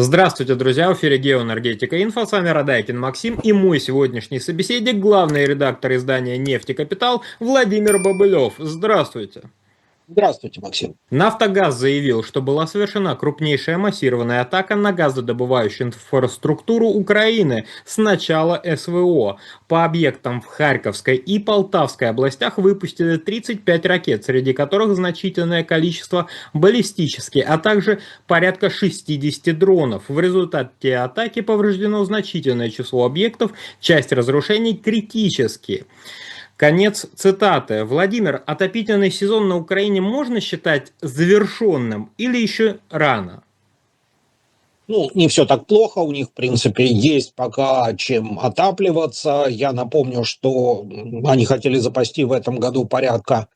Здравствуйте, друзья! В эфире Геоэнергетика Инфо. С вами Радайкин Максим и мой сегодняшний собеседник, главный редактор издания «Нефтекапитал» Владимир Бобылев. Здравствуйте! Здравствуйте, Максим. «Нафтогаз» заявил, что была совершена крупнейшая массированная атака на газодобывающую инфраструктуру Украины с начала СВО. По объектам в Харьковской и Полтавской областях выпустили 35 ракет, среди которых значительное количество баллистические, а также порядка 60 дронов. В результате атаки повреждено значительное число объектов, часть разрушений критические. Конец цитаты. Владимир, отопительный сезон на Украине можно считать завершенным или еще рано? Не все так плохо, у них, в принципе, есть пока чем отапливаться. Я напомню, что они хотели запасти в этом году порядка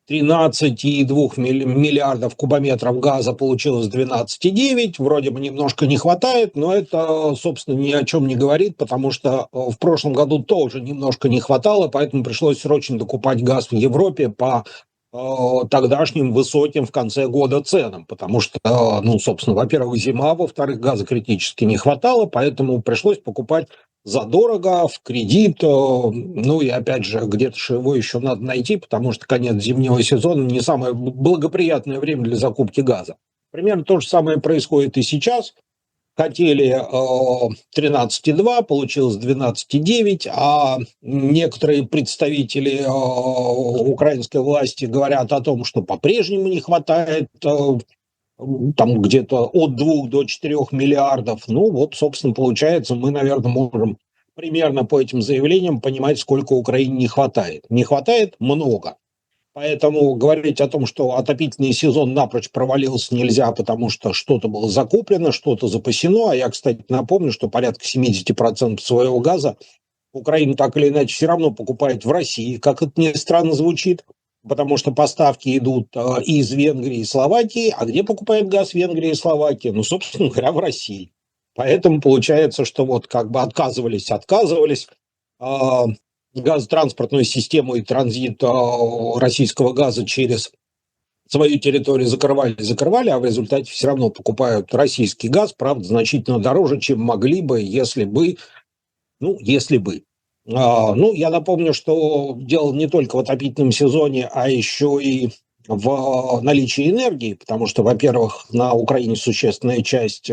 13,2 миллиардов кубометров газа, получилось 12,9. Вроде бы немножко не хватает, но это, собственно, ни о чем не говорит, потому что в прошлом году тоже немножко не хватало, поэтому пришлось срочно докупать газ в Европе по тогдашним высоким в конце года ценам, потому что, собственно, во-первых, зима, во-вторых, газа критически не хватало, поэтому пришлось покупать задорого, в кредит, и опять же, где-то же его еще надо найти, потому что конец зимнего сезона не самое благоприятное время для закупки газа. Примерно то же самое происходит и сейчас. Хотели 13,2, получилось 12,9, а некоторые представители украинской власти говорят о том, что по-прежнему не хватает там где-то от 2 до 4 миллиардов. Собственно, получается, мы, наверное, можем примерно по этим заявлениям понимать, сколько Украине не хватает. Не хватает много. Поэтому говорить о том, что отопительный сезон напрочь провалился, нельзя, потому что что-то было закуплено, что-то запасено. А я, кстати, напомню, что порядка 70% своего газа Украина так или иначе все равно покупает в России, как это ни странно звучит, потому что поставки идут из Венгрии и Словакии. А где покупает газ Венгрия и Словакия? Собственно говоря, в России. Поэтому получается, что отказывались газотранспортную систему и транзит российского газа через свою территорию закрывали, а в результате все равно покупают российский газ, правда, значительно дороже, чем могли бы, если бы. Я напомню, что дело не только в отопительном сезоне, а еще и в наличии энергии, потому что, во-первых, на Украине существенная часть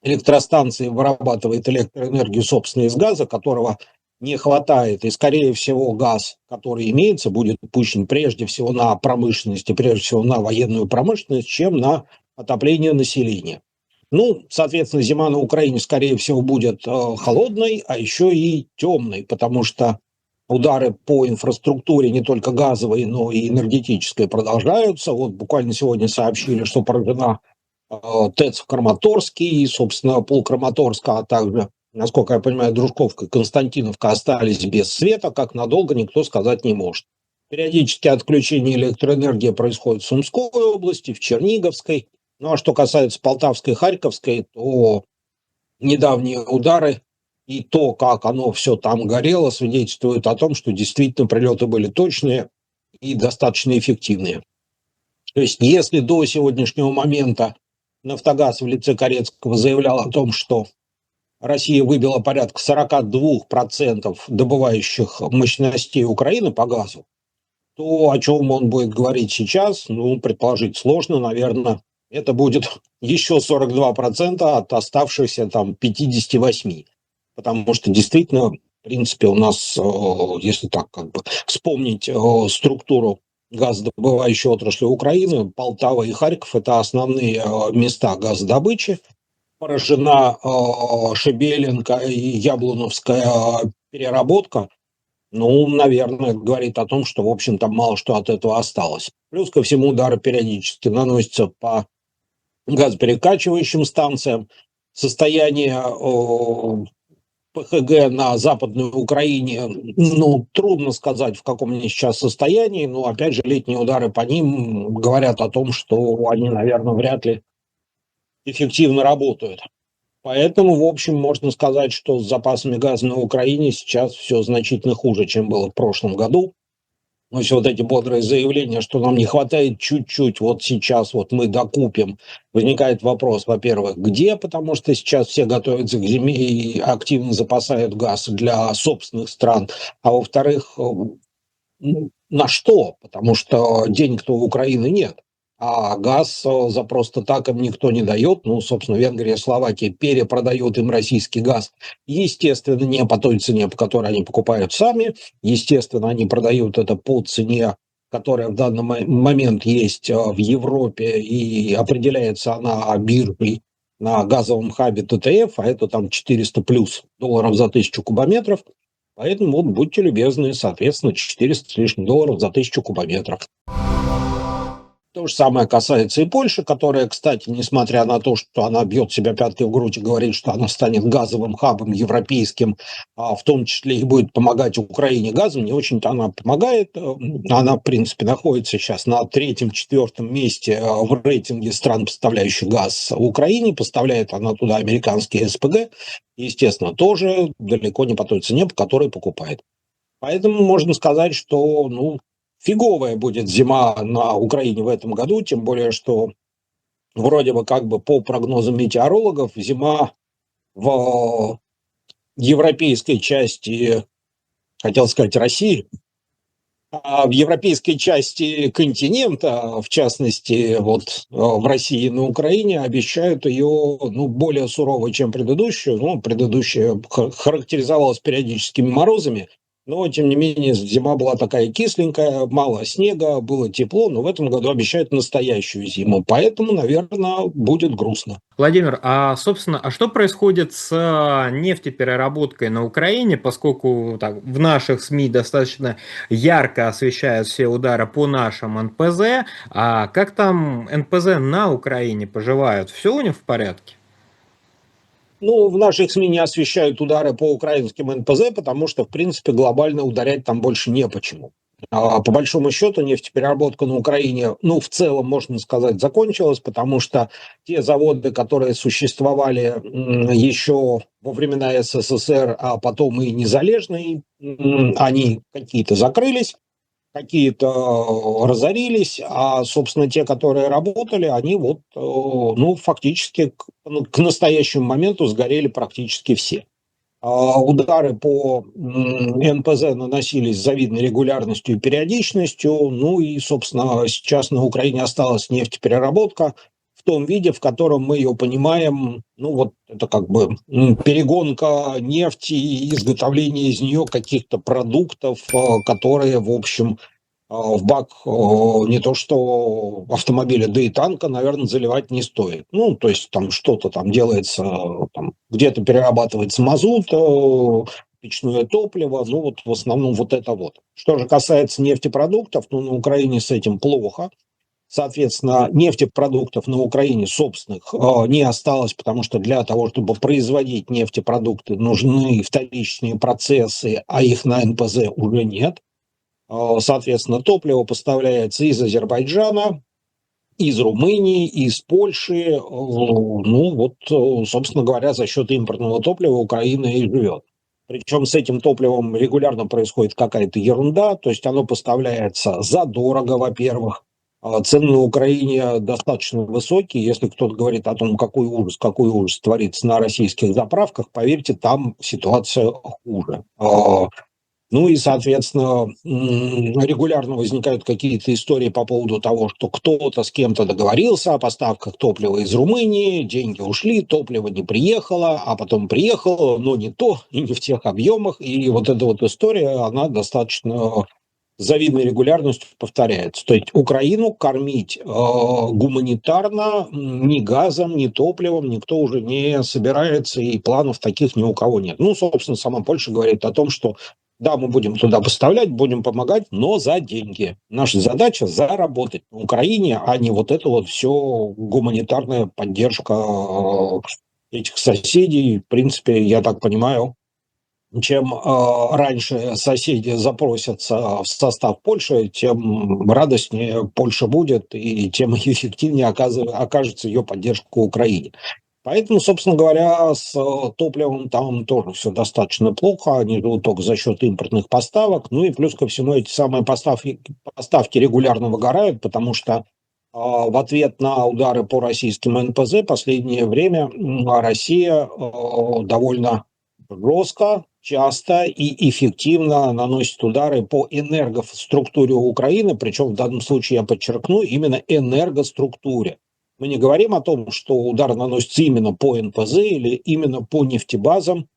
электростанций вырабатывает электроэнергию, собственно, из газа, которого не хватает. И, скорее всего, газ, который имеется, будет пущен прежде всего на промышленность и прежде всего на военную промышленность, чем на отопление населения. Соответственно, зима на Украине, скорее всего, будет холодной, а еще и темной, потому что удары по инфраструктуре, не только газовой, но и энергетической, продолжаются. Буквально сегодня сообщили, что поражена ТЭЦ в Краматорске и, собственно, полКраматорска, а также, насколько я понимаю, Дружковка и Константиновка остались без света. Как надолго, никто сказать не может. Периодически отключение электроэнергии происходит в Сумской области, в Черниговской. А что касается Полтавской и Харьковской, то недавние удары и то, как оно все там горело, свидетельствует о том, что действительно прилеты были точные и достаточно эффективные. То есть, если до сегодняшнего момента «Нафтогаз» в лице Корецкого заявлял о том, что Россия выбила порядка 42% добывающих мощностей Украины по газу, то о чем он будет говорить сейчас, предположить сложно, наверное. Это будет еще 42% от оставшихся 58%. Потому что действительно, в принципе, у нас, если так вспомнить структуру газодобывающей отрасли Украины, Полтава и Харьков – это основные места газодобычи. Поражена Шебеленко и Яблоновская переработка. Наверное, говорит о том, что, в общем, там мало что от этого осталось. Плюс ко всему удары периодически наносятся по газоперекачивающим станциям. Состояние ПХГ на Западной Украине, трудно сказать, в каком они сейчас состоянии, но, опять же, летние удары по ним говорят о том, что они, наверное, вряд ли эффективно работают. Поэтому, в общем, можно сказать, что с запасами газа на Украине сейчас все значительно хуже, чем было в прошлом году. То есть вот эти бодрые заявления, что нам не хватает чуть-чуть, вот сейчас вот мы докупим. Возникает вопрос, во-первых, где, потому что сейчас все готовятся к зиме и активно запасают газ для собственных стран. А во-вторых, на что? Потому что денег-то у Украины нет. А газ за просто так им никто не дает. Ну, собственно, Венгрия, Словакия перепродают им российский газ. Естественно, не по той цене, по которой они покупают сами. Естественно, они продают это по цене, которая в данный момент есть в Европе, и определяется она биржей на газовом хабе ТТФ, а это там 400 плюс долларов за 1000 кубометров. Поэтому вот будьте любезны, соответственно, 400 с лишним долларов за 1000 кубометров. То же самое касается и Польши, которая, кстати, несмотря на то, что она бьет себя пяткой в грудь и говорит, что она станет газовым хабом европейским, в том числе и будет помогать Украине газом, не очень-то она помогает. Она, в принципе, находится сейчас на третьем-четвертом месте в рейтинге стран, поставляющих газ Украине. Поставляет она туда американские СПГ, естественно, тоже далеко не по той цене, по которой покупает. Поэтому можно сказать, что фиговая будет зима на Украине в этом году, тем более, что вроде бы как бы по прогнозам метеорологов зима в европейской части, хотел сказать России, а в европейской части континента, в частности, вот в России и на Украине, обещают ее более суровой, чем предыдущую. Предыдущая характеризовалась периодическими морозами, но, тем не менее, зима была такая кисленькая, мало снега, было тепло, но в этом году обещают настоящую зиму, поэтому, наверное, будет грустно. Владимир, собственно, что происходит с нефтепереработкой на Украине, поскольку так, в наших СМИ достаточно ярко освещают все удары по нашим НПЗ, а как там НПЗ на Украине поживают? Все у них в порядке? В наших СМИ не освещают удары по украинским НПЗ, потому что, в принципе, глобально ударять там больше не почему. По большому счету, нефтепереработка на Украине, в целом, можно сказать, закончилась, потому что те заводы, которые существовали еще во времена СССР, а потом и незалежные, они какие-то закрылись, какие-то разорились, а, собственно, те, которые работали, они фактически к настоящему моменту сгорели практически все. Удары по НПЗ наносились с завидной регулярностью и периодичностью. И, собственно, сейчас на Украине осталась нефтепереработка в том виде, в котором мы ее понимаем. Это как бы перегонка нефти и изготовление из нее каких-то продуктов, которые, в общем, в бак не то что автомобиля, да и танка, наверное, заливать не стоит. То есть там что-то там делается, где-то перерабатывается мазут, печное топливо, в основном вот это вот. Что же касается нефтепродуктов, на Украине с этим плохо. Соответственно, нефтепродуктов на Украине собственных не осталось, потому что для того, чтобы производить нефтепродукты, нужны вторичные процессы, а их на НПЗ уже нет. Соответственно, топливо поставляется из Азербайджана, из Румынии, из Польши. Собственно говоря, за счет импортного топлива Украина и живет. Причем с этим топливом регулярно происходит какая-то ерунда, то есть оно поставляется задорого, во-первых. Цены на Украине достаточно высокие. Если кто-то говорит о том, какой ужас творится на российских заправках, поверьте, там ситуация хуже. И, соответственно, регулярно возникают какие-то истории по поводу того, что кто-то с кем-то договорился о поставках топлива из Румынии, деньги ушли, топливо не приехало, а потом приехало, но не то и не в тех объемах. И вот эта вот история, она достаточно с завидной регулярностью повторяется. То есть Украину кормить гуманитарно ни газом, ни топливом никто уже не собирается, и планов таких ни у кого нет. Собственно, сама Польша говорит о том, что да, мы будем туда поставлять, будем помогать, но за деньги. Наша задача заработать на Украине, а не вот это вот все гуманитарная поддержка этих соседей. В принципе, я так понимаю, чем раньше соседи запросятся в состав Польши, тем радостнее Польша будет, и тем эффективнее окажется ее поддержка Украине. Поэтому, собственно говоря, с топливом там тоже все достаточно плохо. Они живут только за счет импортных поставок. Ну и плюс ко всему эти самые поставки регулярно выгорают, потому что в ответ на удары по российским НПЗ последнее время Россия довольно жестко, часто и эффективно наносит удары по энергоструктуре Украины, причем в данном случае я подчеркну именно энергоструктуре. Мы не говорим о том, что удар наносится именно по НПЗ или именно по нефтебазам,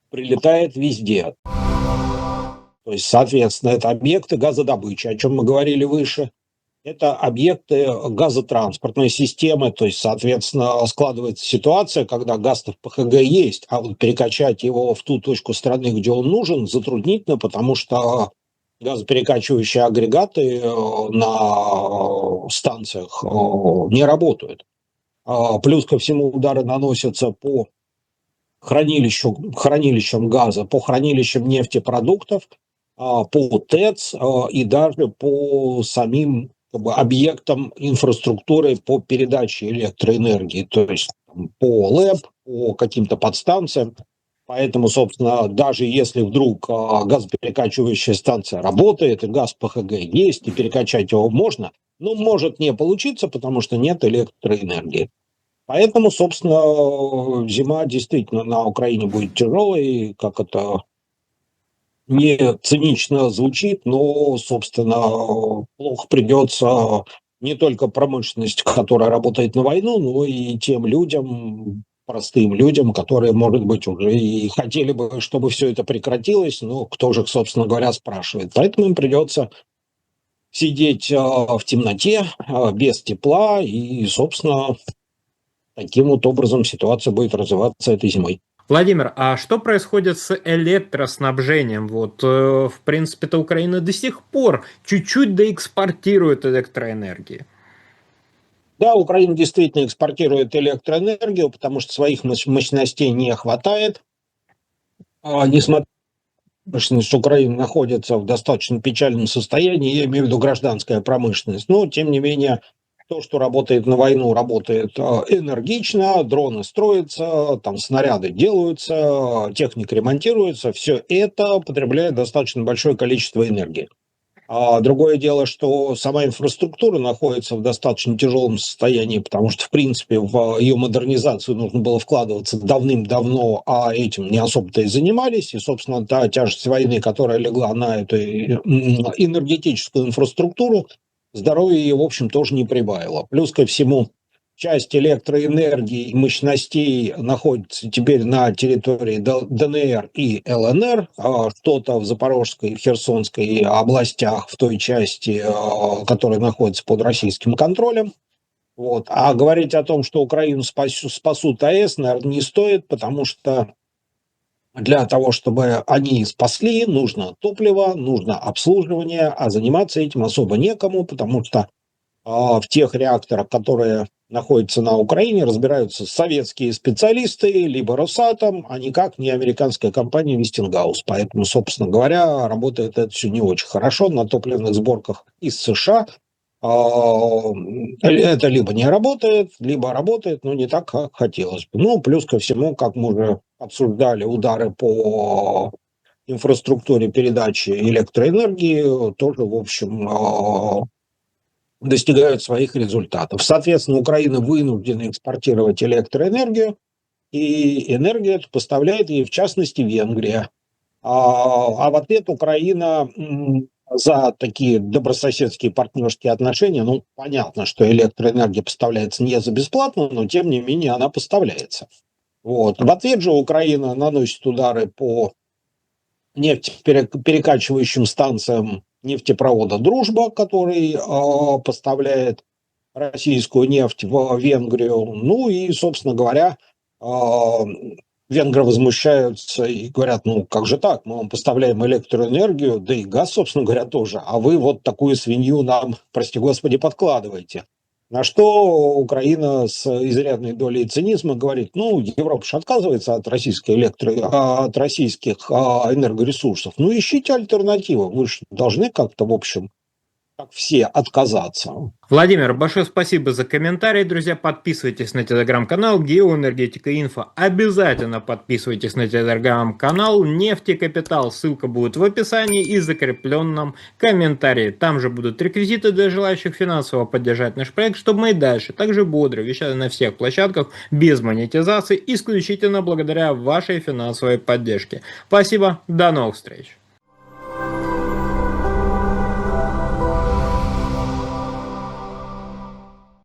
прилетает везде. То есть, соответственно, это объекты газодобычи, о чем мы говорили выше. Это объекты газотранспортной системы, то есть, соответственно, складывается ситуация, когда газ в ПХГ есть, а вот перекачать его в ту точку страны, где он нужен, затруднительно, потому что газоперекачивающие агрегаты на станциях не работают. Плюс ко всему удары наносятся по хранилищам газа, по хранилищам нефтепродуктов, по ТЭЦ и даже по самим объектам инфраструктуры по передаче электроэнергии, то есть по ЛЭП, по каким-то подстанциям. Поэтому, собственно, даже если вдруг газоперекачивающая станция работает, и газ ПХГ есть, и перекачать его можно, но может не получиться, потому что нет электроэнергии. Поэтому, собственно, зима действительно на Украине будет тяжелой, как это не цинично звучит, но, собственно, плохо придется не только промышленности, которая работает на войну, но и тем людям, простым людям, которые, может быть, уже и хотели бы, чтобы все это прекратилось, но кто же, собственно говоря, спрашивает. Поэтому им придется сидеть в темноте, без тепла, и, собственно, таким вот образом ситуация будет развиваться этой зимой. Владимир, а что происходит с электроснабжением? Вот, в принципе-то Украина до сих пор чуть-чуть доэкспортирует электроэнергии. Да, Украина действительно экспортирует электроэнергию, потому что своих мощностей не хватает. Несмотря на промышленность Украины находится в достаточно печальном состоянии, я имею в виду гражданская промышленность, но, тем не менее, то, что работает на войну, работает энергично, дроны строятся, там снаряды делаются, техника ремонтируется, все это потребляет достаточно большое количество энергии. А другое дело, что сама инфраструктура находится в достаточно тяжелом состоянии, потому что, в принципе, в ее модернизацию нужно было вкладываться давным-давно, а этим не особо-то и занимались. И, собственно, та тяжесть войны, которая легла на эту энергетическую инфраструктуру, здоровье ее, в общем, тоже не прибавило. Плюс ко всему, часть электроэнергии и мощностей находится теперь на территории ДНР и ЛНР, что-то в Запорожской и Херсонской областях, в той части, которая находится под российским контролем. Вот. А говорить о том, что Украину спасут АЭС, наверное, не стоит, потому что для того, чтобы они спасли, нужно топливо, нужно обслуживание, а заниматься этим особо некому, потому что в тех реакторах, которые находятся на Украине, разбираются советские специалисты, либо Росатом, а никак не американская компания Westinghouse. Поэтому, собственно говоря, работает это все не очень хорошо на топливных сборках из США. Это либо не работает, либо работает, но не так, как хотелось бы. Ну, плюс ко всему, как мы уже обсуждали, удары по инфраструктуре передачи электроэнергии тоже, в общем, достигают своих результатов. Соответственно, Украина вынуждена экспортировать электроэнергию, и энергию эту поставляет ей, в частности, Венгрия. А в ответ Украина за такие добрососедские партнерские отношения, ну, понятно, что электроэнергия поставляется не за бесплатно, но, тем не менее, она поставляется. Вот. В ответ же Украина наносит удары по нефтеперекачивающим станциям нефтепровода «Дружба», который поставляет российскую нефть в Венгрию. Ну и, собственно говоря, венгры возмущаются и говорят, ну как же так, мы вам поставляем электроэнергию, да и газ, собственно говоря, тоже, а вы вот такую свинью нам, прости господи, подкладываете. На что Украина с изрядной долей цинизма говорит, ну, Европа же отказывается от от российских энергоресурсов, ну, ищите альтернативы, вы же должны как-то, в общем, как все, отказаться. Владимир, большое спасибо за комментарий, друзья. Подписывайтесь на телеграм-канал Геоэнергетика Инфо. Обязательно подписывайтесь на телеграм-канал Нефти Капитал. Ссылка будет в описании и закрепленном комментарии. Там же будут реквизиты для желающих финансово поддержать наш проект, чтобы мы и дальше также бодро вещали на всех площадках без монетизации, исключительно благодаря вашей финансовой поддержке. Спасибо, до новых встреч.